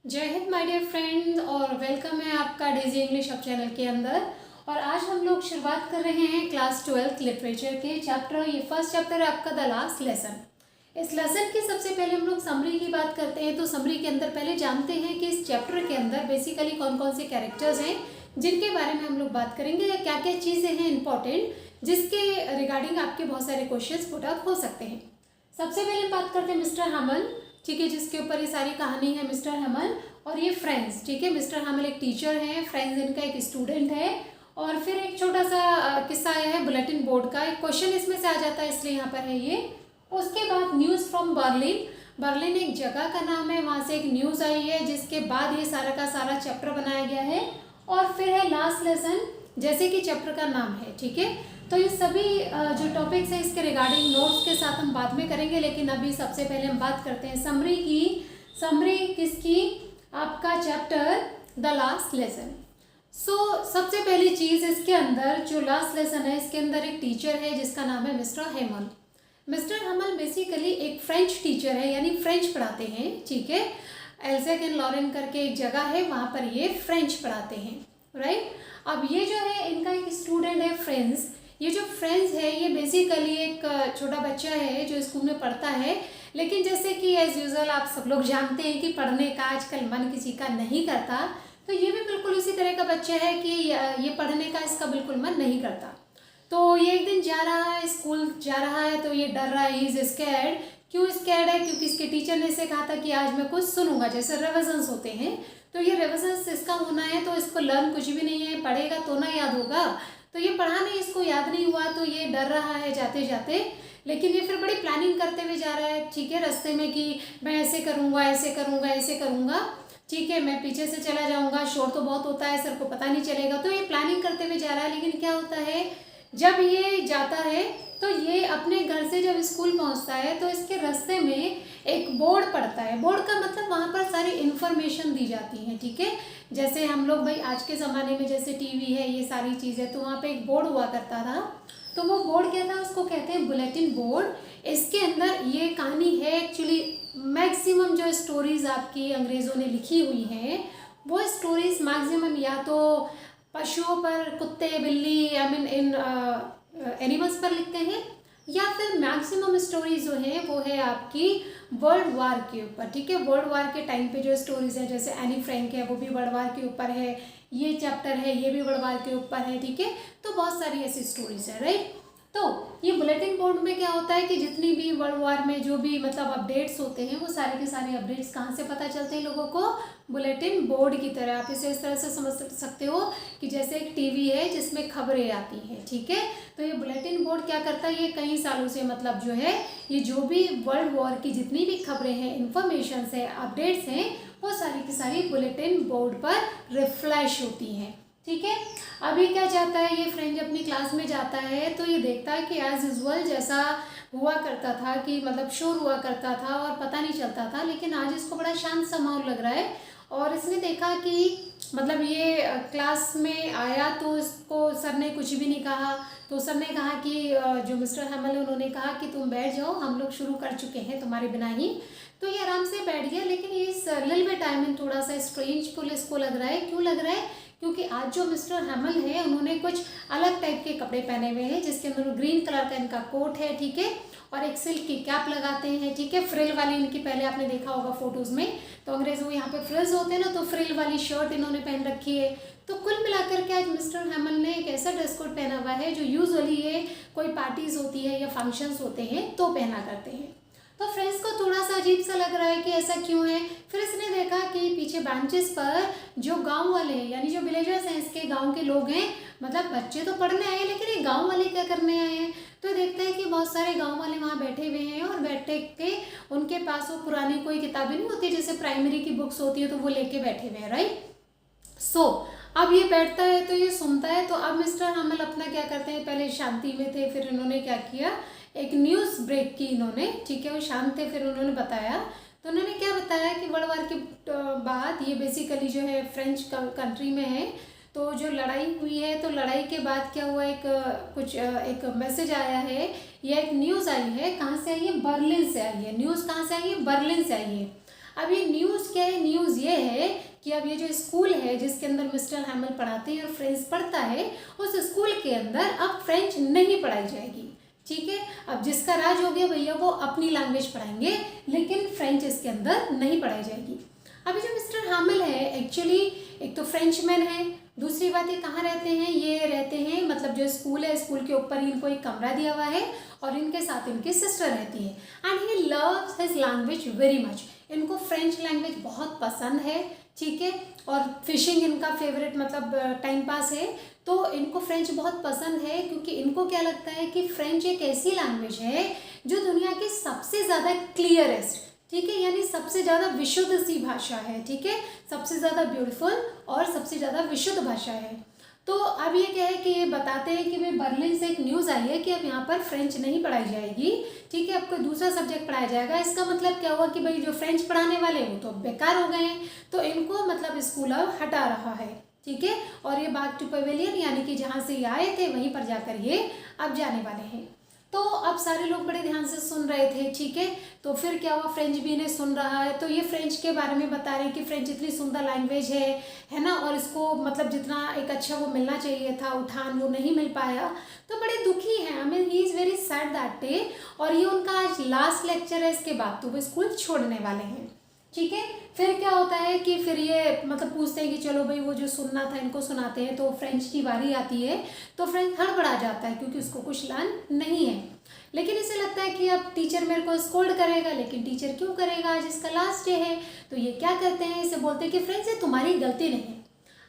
जय Hind my dear friends और welcome है आपका डेजी इंग्लिश अब चैनल के अंदर। और आज हम लोग शुरुआत कर रहे हैं क्लास 12 लिटरेचर के चैप्टर। ये फर्स्ट चैप्टर है आपका द लास्ट लेसन। इस लेसन की सबसे पहले हम लोग समरी की बात करते हैं। तो समरी के अंदर पहले जानते हैं कि इस चैप्टर के अंदर बेसिकली कौन कौन से कैरेक्टर्स हैं जिनके बारे में हम लोग बात करेंगे, या क्या क्या चीज़ें हैं इंपॉर्टेंट जिसके रिगार्डिंग आपके बहुत सारे क्वेश्चंस पुट अप हो सकते हैं। सबसे पहले हम बात करते हैं मिस्टर हमल, ठीक है, जिसके ऊपर ये सारी कहानी है। मिस्टर हमल और ये फ्रेंड्स, ठीक है। मिस्टर हमल एक टीचर है, फ्रेंड्स इनका एक स्टूडेंट है। और फिर एक छोटा सा किस्सा आया है बुलेटिन बोर्ड का, एक क्वेश्चन इसमें से आ जाता है इसलिए यहाँ पर है ये। उसके बाद न्यूज़ फ्रॉम बर्लिन, बर्लिन एक जगह का नाम है, वहाँ से एक न्यूज़ आई है जिसके बाद ये सारा का सारा चैप्टर बनाया गया है। और फिर है लास्ट लेसन, जैसे कि चैप्टर का नाम है, ठीक है। तो ये सभी जो टॉपिक्स हैं इसके रिगार्डिंग नोट्स के साथ हम बाद में करेंगे, लेकिन अभी सबसे पहले हम बात करते हैं समरी की। समरी किसकी? आपका चैप्टर द लास्ट लेसन। सबसे पहली चीज़ इसके अंदर जो लास्ट लेसन है इसके अंदर एक टीचर है जिसका नाम है मिस्टर हेमल। मिस्टर हमल बेसिकली एक फ्रेंच टीचर है, यानी फ्रेंच पढ़ाते हैं, ठीक है। एल्सेक एंड लॉरेन करके एक जगह है, वहाँ पर ये फ्रेंच पढ़ाते हैं, राइट। अब ये जो है इनका एक स्टूडेंट है फ्रेंड्स। ये जो फ्रेंड्स है ये बेसिकली एक छोटा बच्चा है जो स्कूल में पढ़ता है, लेकिन जैसे कि एज यूजुअल आप सब लोग जानते हैं कि पढ़ने का आजकल मन किसी का नहीं करता। तो ये भी बिल्कुल इसी तरह का बच्चा है कि ये पढ़ने का इसका बिल्कुल मन नहीं करता। तो ये एक दिन जा रहा है, स्कूल जा रहा है, तो ये डर रहा है, ही इज स्कैर्ड। क्यों स्कैर्ड है? क्योंकि इसके टीचर ने इसे कहा था कि आज मैं कुछ सुनूंगा, जैसे रिविजन्स होते हैं। तो ये रिविजन्स इसका होना है, तो इसको लर्न कुछ भी नहीं है, पढ़ेगा तो ना याद होगा। तो ये पढ़ा नहीं, इसको याद नहीं हुआ, तो ये डर रहा है जाते जाते। लेकिन ये फिर बड़ी प्लानिंग करते हुए जा रहा है, ठीक है, रास्ते में कि मैं ऐसे करूँगा, ऐसे करूँगा, ऐसे करूँगा, ठीक है, मैं पीछे से चला जाऊँगा, शोर तो बहुत होता है, सर को पता नहीं चलेगा। तो ये प्लानिंग करते हुए जा रहा है। लेकिन क्या होता है, जब ये जाता है तो ये अपने घर से जब स्कूल पहुँचता है तो इसके रास्ते में एक बोर्ड पड़ता है। बोर्ड का मतलब वहाँ पर सारी इन्फॉर्मेशन दी जाती है, ठीक है। जैसे हम लोग भाई आज के ज़माने में जैसे टीवी है, ये सारी चीज़ें, तो वहाँ पे एक बोर्ड हुआ करता था। तो वो बोर्ड क्या था, उसको कहते हैं बुलेटिन बोर्ड। इसके अंदर ये कहानी है एक्चुअली। मैक्सिमम जो स्टोरीज़ आपकी अंग्रेज़ों ने लिखी हुई हैं वो स्टोरीज़ मैक्सिमम या तो पशुओं पर, कुत्ते बिल्ली, आई मीन इन एनिमल्स पर लिखते हैं, या फिर मैक्सिमम स्टोरीज जो है वो है आपकी वर्ल्ड वार के ऊपर, ठीक है। वर्ल्ड वार के टाइम पे जो स्टोरीज है, जैसे एनी फ्रैंक है वो भी वर्ल्ड वार के ऊपर है, ये चैप्टर है ये भी वर्ल्ड वार के ऊपर है, ठीक है। तो बहुत सारी ऐसी स्टोरीज है, राइट। तो ये बुलेटिन बोर्ड में क्या होता है कि जितनी भी वर्ल्ड वार में जो भी मतलब अपडेट्स होते हैं वो सारे के सारे अपडेट्स कहाँ से पता चलते हैं लोगों को? बुलेटिन बोर्ड की तरह। आप इसे इस तरह से समझ सकते हो कि जैसे एक टीवी है जिसमें खबरें आती हैं, ठीक है। तो ये बुलेटिन बोर्ड क्या करता है, ये कई सालों से मतलब जो है ये जो भी वर्ल्ड वॉर की जितनी भी खबरें हैं, इंफॉर्मेशन है, अपडेट्स हैं, वो सारी की सारी बुलेटिन बोर्ड पर रिफ्लैश होती हैं, ठीक है। अभी क्या चाहता है ये फ्रेंड अपनी क्लास में जाता है तो ये देखता है कि एज यूजुअल जैसा हुआ करता था कि मतलब शोर हुआ करता था और पता नहीं चलता था, लेकिन आज इसको बड़ा शांत सा माहौल लग रहा है। और इसने देखा कि मतलब ये क्लास में आया तो इसको सर ने कुछ भी नहीं कहा। तो सर ने कहा कि जो मिस्टर हमल उन्होंने कहा कि तुम बैठ जाओ, हम लोग शुरू कर चुके हैं तुम्हारे बिना ही। तो ये आराम से बैठ गया। लेकिन ये इस लिटिल बिट टाइम में थोड़ा सा स्ट्रेंज पुलिस को लग रहा है। क्यों लग रहा है? क्योंकि आज जो मिस्टर हमल है उन्होंने कुछ अलग टाइप के कपड़े पहने हुए हैं, जिसके अंदर ग्रीन कलर का इनका कोट है, ठीक है, और एक सिल्क की कैप लगाते हैं, ठीक है, फ्रिल वाली इनकी, पहले आपने देखा होगा फोटोज़ में। तो अंग्रेज़ों में यहाँ पे फ्रिल्स होते हैं ना, तो फ्रिल वाली शर्ट इन्होंने पहन रखी है। तो कुल मिलाकर के आज मिस्टर हमल ने एक ऐसा ड्रेस कोड पहना हुआ है जो यूजुअली ये कोई पार्टीज़ होती है या फंक्शंस होते हैं तो पहना करते हैं। तो फ्रेंड्स को थोड़ा सा अजीब सा लग रहा है कि ऐसा क्यों है। फिर इसने देखा कि पीछे बेंचेस पर जो गांव वाले हैं, यानी जो विलेजर्स हैं, इसके गांव के लोग हैं, मतलब बच्चे तो पढ़ने आए हैं लेकिन ये गांव वाले क्या करने आए हैं। तो देखते हैं कि बहुत सारे गांव वाले वहाँ बैठे हुए हैं और बैठे के उनके पास वो पुरानी कोई किताबें नहीं होती, जैसे प्राइमरी की बुक्स होती है, तो वो लेके बैठे हुए हैं, राइट। अब ये बैठता है तो ये सुनता है। तो अब मिस्टर हमल अपना क्या करते हैं, पहले शांति में थे, फिर इन्होंने क्या किया, एक न्यूज़ ब्रेक की इन्होंने, ठीक है, वो शांत थे, फिर उन्होंने बताया। तो उन्होंने क्या बताया कि वर्ल्ड वार के बाद ये बेसिकली जो है फ्रेंच कंट्री में है, तो जो लड़ाई हुई है, तो लड़ाई के बाद क्या हुआ, एक मैसेज आया है या एक न्यूज़ आई है। कहाँ से आई है? बर्लिन से आई है। न्यूज़ कहाँ से आई है? बर्लिन से आई है। अब ये न्यूज़ क्या है, न्यूज़ ये है कि अब ये जो स्कूल है जिसके अंदर मिस्टर हैमिल पढ़ाते हैं और फ्रेंच पढ़ता है, उस स्कूल के अंदर अब फ्रेंच नहीं पढ़ाई जाएगी। ठीक है, अब जिसका राज हो गया भैया वो अपनी लैंग्वेज पढ़ाएंगे, लेकिन फ्रेंच इसके अंदर नहीं पढ़ाई जाएगी। अभी जो मिस्टर हैमिल है एक्चुअली एक तो फ्रेंचमैन है, दूसरी बात ये कहाँ रहते हैं, ये रहते हैं मतलब जो स्कूल है स्कूल के ऊपर ही इनको एक कमरा दिया हुआ है और इनके साथ इनकी सिस्टर रहती है। And he loves his language very much, इनको फ्रेंच लैंग्वेज बहुत पसंद है। ठीक है, और फिशिंग इनका फेवरेट मतलब टाइम पास है, तो इनको फ्रेंच बहुत पसंद है क्योंकि इनको क्या लगता है कि फ्रेंच एक ऐसी लैंग्वेज है जो दुनिया की सबसे ज़्यादा क्लियरेस्ट, ठीक है, यानी सबसे ज़्यादा विशुद्ध सी भाषा है। ठीक है, सबसे ज़्यादा ब्यूटीफुल और सबसे ज़्यादा विशुद्ध भाषा है। तो अब ये क्या है कि ये बताते हैं कि भाई बर्लिन से एक न्यूज़ आई है कि अब यहाँ पर फ्रेंच नहीं पढ़ाई जाएगी। ठीक है, अब कोई दूसरा सब्जेक्ट पढ़ाया जाएगा। इसका मतलब क्या हुआ कि भाई जो फ्रेंच पढ़ाने वाले वो तो बेकार हो गए हैं, तो इनको मतलब स्कूल अब हटा रहा है। ठीक है, और ये बैक टू पवेलियन यानी कि जहाँ से ये आए थे वहीं पर जाकर ये अब जाने वाले हैं। तो अब सारे लोग बड़े ध्यान से सुन रहे थे। ठीक है, तो फिर क्या हुआ, फ्रेंच भी इन्हें सुन रहा है, तो ये फ्रेंच के बारे में बता रहे हैं कि फ्रेंच इतनी सुंदर लैंग्वेज है ना, और इसको मतलब जितना एक अच्छा वो मिलना चाहिए था उठान वो नहीं मिल पाया, तो बड़े दुखी हैं। I mean he is very sad that day, और ये उनका आज लास्ट लेक्चर है, इसके बाद तो वो स्कूल छोड़ने वाले हैं। ठीक है, फिर क्या होता है कि फिर ये मतलब पूछते हैं कि चलो भाई वो जो सुनना था इनको सुनाते हैं, तो फ्रेंच की बारी आती है, तो फ्रेंच हड़बड़ा जाता है क्योंकि उसको कुछ लर्न नहीं है। लेकिन इसे लगता है कि अब टीचर मेरे को स्कोल्ड करेगा, लेकिन टीचर क्यों करेगा, आज इसका लास्ट डे है। तो ये क्या करते हैं, इसे बोलते हैं कि फ्रेंड्स ये तुम्हारी गलती नहीं है।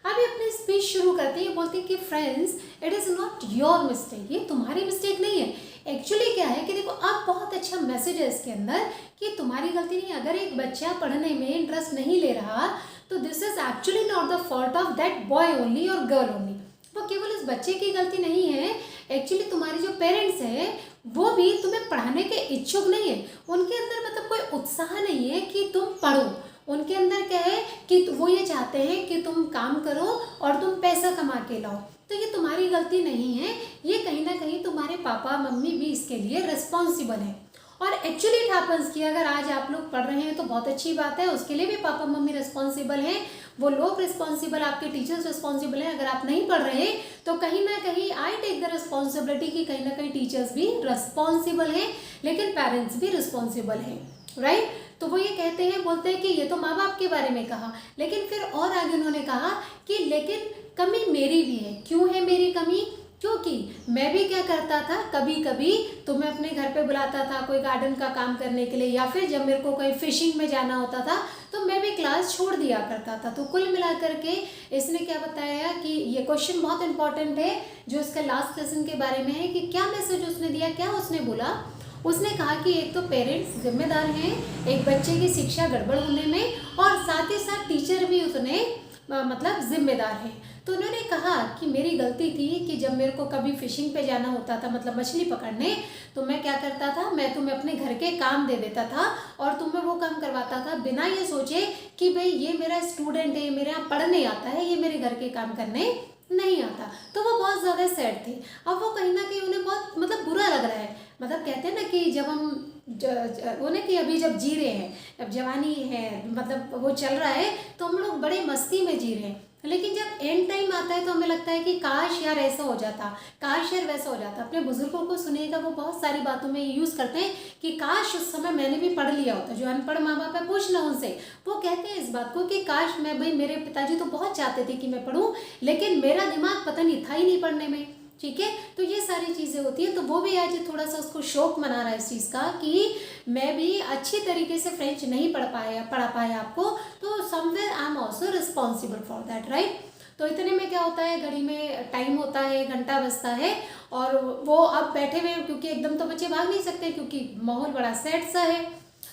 अब ये अपनी स्पीच शुरू करते हैं, ये बोलते हैं कि friends it is not your mistake, ये तुम्हारी मिस्टेक नहीं है। एक्चुअली क्या है कि देखो अब बहुत अच्छा मैसेज है इसके अंदर कि तुम्हारी गलती नहीं है। अगर एक बच्चा पढ़ने में इंटरेस्ट नहीं ले रहा तो this is actually not the fault of that boy only और गर्ल ओनली, वो केवल इस बच्चे की गलती नहीं है। एक्चुअली तुम्हारे जो पेरेंट्स हैं वो भी तुम्हें पढ़ाने के इच्छुक नहीं है, उनके अंदर मतलब कोई उत्साह नहीं है कि तुम पढ़ो। उनके अंदर क्या है कि वो ये चाहते हैं कि तुम काम करो और तुम पैसा कमा के लाओ। तो ये तुम्हारी गलती नहीं है, ये कहीं ना कहीं तुम्हारे पापा मम्मी भी इसके लिए रिस्पॉन्सिबल है। और एक्चुअली इट हैपन्स कि अगर आज आप लोग पढ़ रहे हैं तो बहुत अच्छी बात है, उसके लिए भी पापा मम्मी रिस्पॉन्सिबल हैं, वो लोग रिस्पॉन्सिबल, आपके टीचर्स रिस्पॉन्सिबल हैं। अगर आप नहीं पढ़ रहे तो कहीं ना कहीं आई टेक द रिस्पॉन्सिबिलिटी कि कहीं ना कहीं टीचर्स भी रिस्पॉन्सिबल हैं, लेकिन पेरेंट्स भी रिस्पॉन्सिबल हैं, राइट। तो वो ये कहते हैं, बोलते हैं कि ये तो माँ बाप के बारे में कहा, लेकिन फिर और आगे उन्होंने कहा कि लेकिन कमी मेरी भी है। क्यों है मेरी कमी, क्योंकि मैं भी क्या करता था, कभी कभी तुम्हें अपने घर पे बुलाता था कोई गार्डन का काम करने के लिए, या फिर जब मेरे को कोई फिशिंग में जाना होता था तो मैं भी क्लास छोड़ दिया करता था। तो कुल मिलाकर के इसने क्या बताया कि ये क्वेश्चन बहुत इंपॉर्टेंट है जो इसका लास्ट लेसन के बारे में है कि क्या मैसेज उसने दिया, क्या उसने बोला। उसने कहा कि एक तो पेरेंट्स जिम्मेदार हैं एक बच्चे की शिक्षा गड़बड़ होने में, और साथ ही साथ टीचर भी उतने मतलब जिम्मेदार है। तो उन्होंने कहा कि मेरी गलती थी कि जब मेरे को कभी फिशिंग पे जाना होता था मतलब मछली पकड़ने, तो मैं क्या करता था, मैं तुम्हें अपने घर के काम दे देता था और तुम्हें वो काम करवाता था बिना ये सोचे कि भाई ये मेरा स्टूडेंट है, मेरे यहाँ पढ़ने आता है, ये मेरे घर के काम करने नहीं आता। तो वो बहुत ज़्यादा सैड थे। अब वो कहीं ना कहीं उन्हें बहुत मतलब बुरा लग रहा है, मतलब कहते हैं ना कि जब हम उन्हें कि अभी जब जी रहे हैं, अब जवानी है मतलब वो चल रहा है तो हम लोग बड़े मस्ती में जी रहे हैं, लेकिन जब एंड टाइम आता है तो हमें लगता है कि काश यार ऐसा हो जाता, काश यार वैसा हो जाता। अपने बुजुर्गों को सुनिएगा, वो बहुत सारी बातों में यूज़ करते हैं कि काश उस समय मैंने भी पढ़ लिया होता। जो अनपढ़ माँ बाप है पूछना उनसे, वो कहते हैं इस बात को कि काश मैं, भाई मेरे पिताजी तो बहुत चाहते थे कि मैं पढ़ूँ, लेकिन मेरा दिमाग पता नहीं था ही नहीं पढ़ने में। ठीक है, तो ये सारी चीज़ें होती है। तो वो भी आज थोड़ा सा उसको शौक मना रहा है इस चीज़ का कि मैं भी अच्छी तरीके से फ्रेंच नहीं पढ़ा पाया आपको, तो somewhere I am also responsible for that, right. तो इतने में क्या होता है, घड़ी में टाइम होता है, घंटा बजता है, और वो अब बैठे हुए क्योंकि एकदम तो बच्चे भाग नहीं सकते क्योंकि माहौल बड़ा सैड सा है।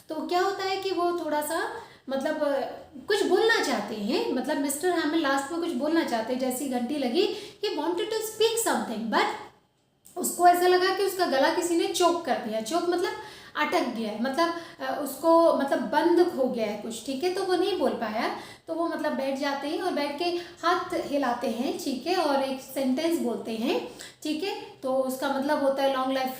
तो क्या होता है कि वो थोड़ा सा मतलब कुछ बोलना चाहते हैं, मतलब मिस्टर हैमिल लास्ट में कुछ बोलना चाहते हैं, जैसी घंटी लगी ही wanted to speak something, but उसको ऐसा लगा कि उसका गला किसी ने चोक कर दिया। चोक मतलब अटक गया है, मतलब उसको मतलब बंद हो गया है कुछ, ठीक है, तो वो नहीं बोल पाया, तो वो मतलब बैठ जाते हैं और बैठ के हाथ हिलाते हैं, ठीक है, और एक सेंटेंस बोलते हैं, ठीक है, तो उसका मतलब होता है लॉन्ग लाइफ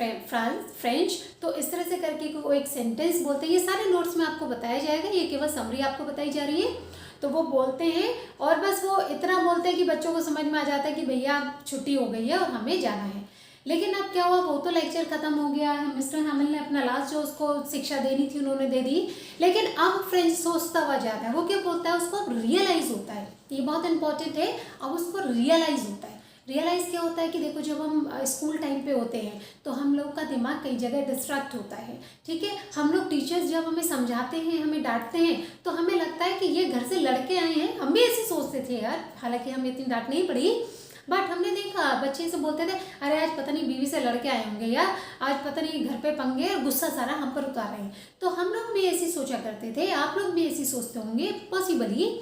फ्रेंच। तो इस तरह से करके वो एक सेंटेंस बोलते हैं। ये सारे नोट्स में आपको बताया जाएगा, ये केवल समरी आपको बताई जा रही है। तो वो बोलते हैं और बस वो इतना बोलते हैं कि बच्चों को समझ में आ जाता है कि भैया छुट्टी हो गई है और हमें जाना है। लेकिन अब क्या हुआ, वो तो लेक्चर खत्म हो गया है, मिस्टर हैमिल ने अपना लास्ट जो उसको शिक्षा देनी थी उन्होंने दे दी। लेकिन अब फ्रेंच सोचता हुआ जाता है, वो क्या बोलता है, उसको अब रियलाइज होता है, ये बहुत इंपॉर्टेंट है, अब उसको रियलाइज होता है। रियलाइज़ क्या होता है कि देखो, जब हम स्कूल टाइम पे होते हैं तो हम लोग का दिमाग कई जगह डिस्ट्रैक्ट होता है, ठीक है। हम लोग टीचर्स जब हमें समझाते हैं, हमें डांटते हैं, तो हमें लगता है कि ये घर से लड़के आए हैं, हम भी ऐसे सोचते थे यार, हालांकि हमें इतनी डांट नहीं पड़ी, बट हमने देखा बच्चे से बोलते थे, अरे आज पता नहीं बीवी से लड़के आए होंगे, या आज पता नहीं घर पे पंगे और गुस्सा सारा हम पर उतार रहे हैं। तो हम लोग भी ऐसी सोचा करते थे, आप लोग भी ऐसी सोचते होंगे पॉसिबली।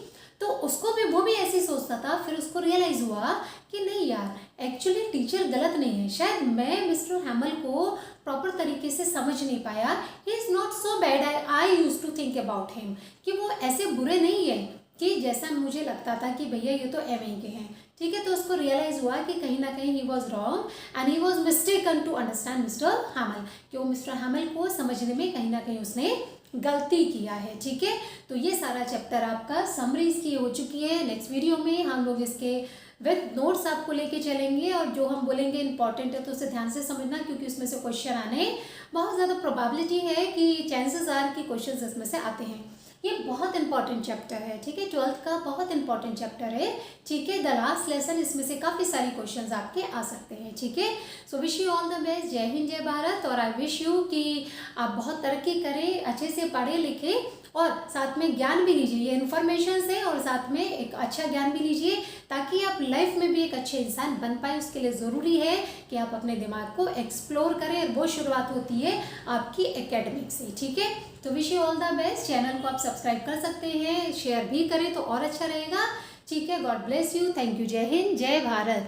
तो उसको भी, वो भी ऐसे ही सोचता था। फिर उसको रियलाइज हुआ कि नहीं यार, एक्चुअली टीचर गलत नहीं है, शायद मैं मिस्टर हैमल को प्रॉपर तरीके से समझ नहीं पाया। He is not so bad, I use to think about him, कि वो ऐसे बुरे नहीं है कि जैसा मुझे लगता था कि भैया ये तो एम के हैं, ठीक है। तो उसको रियलाइज हुआ कि कहीं ना कहीं he was wrong and he was mistaken to understand mister Hamel, कि वो मिस्टर हैमल को समझने में कहीं ना कहीं उसने गलती किया है, ठीक है। तो ये सारा चैप्टर आपका समरीज की हो चुकी है। नेक्स्ट वीडियो में हम लोग इसके विद नोट्स आपको लेके चलेंगे, और जो हम बोलेंगे इंपॉर्टेंट है तो उसे ध्यान से समझना, क्योंकि उसमें से क्वेश्चन आने बहुत ज़्यादा प्रोबेबिलिटी है कि चांसेस आर कि क्वेश्चन इसमें से आते हैं। ये बहुत इंपॉर्टेंट चैप्टर है, ठीक है, 12th का बहुत इंपॉर्टेंट चैप्टर है, ठीक है। द लास्ट लेसन, इसमें से काफ़ी सारी क्वेश्चंस आपके आ सकते हैं, ठीक है। So wish you all the best, जय हिंद जय भारत। और आई विश यू कि आप बहुत तरक्की करें, अच्छे से पढ़े लिखें और साथ में ज्ञान भी लीजिए, ये इन्फॉर्मेशन से, और साथ में एक अच्छा ज्ञान भी लीजिए, ताकि आप लाइफ में भी एक अच्छे इंसान बन पाए। उसके लिए ज़रूरी है कि आप अपने दिमाग को एक्सप्लोर करें, और वो शुरुआत होती है आपकी एकेडमिक से, ठीक है। तो wish you all the best. Channel को आप सब्सक्राइब कर सकते हैं, शेयर भी करें तो और अच्छा रहेगा, ठीक है। God bless you, thank you, जय हिंद जय भारत।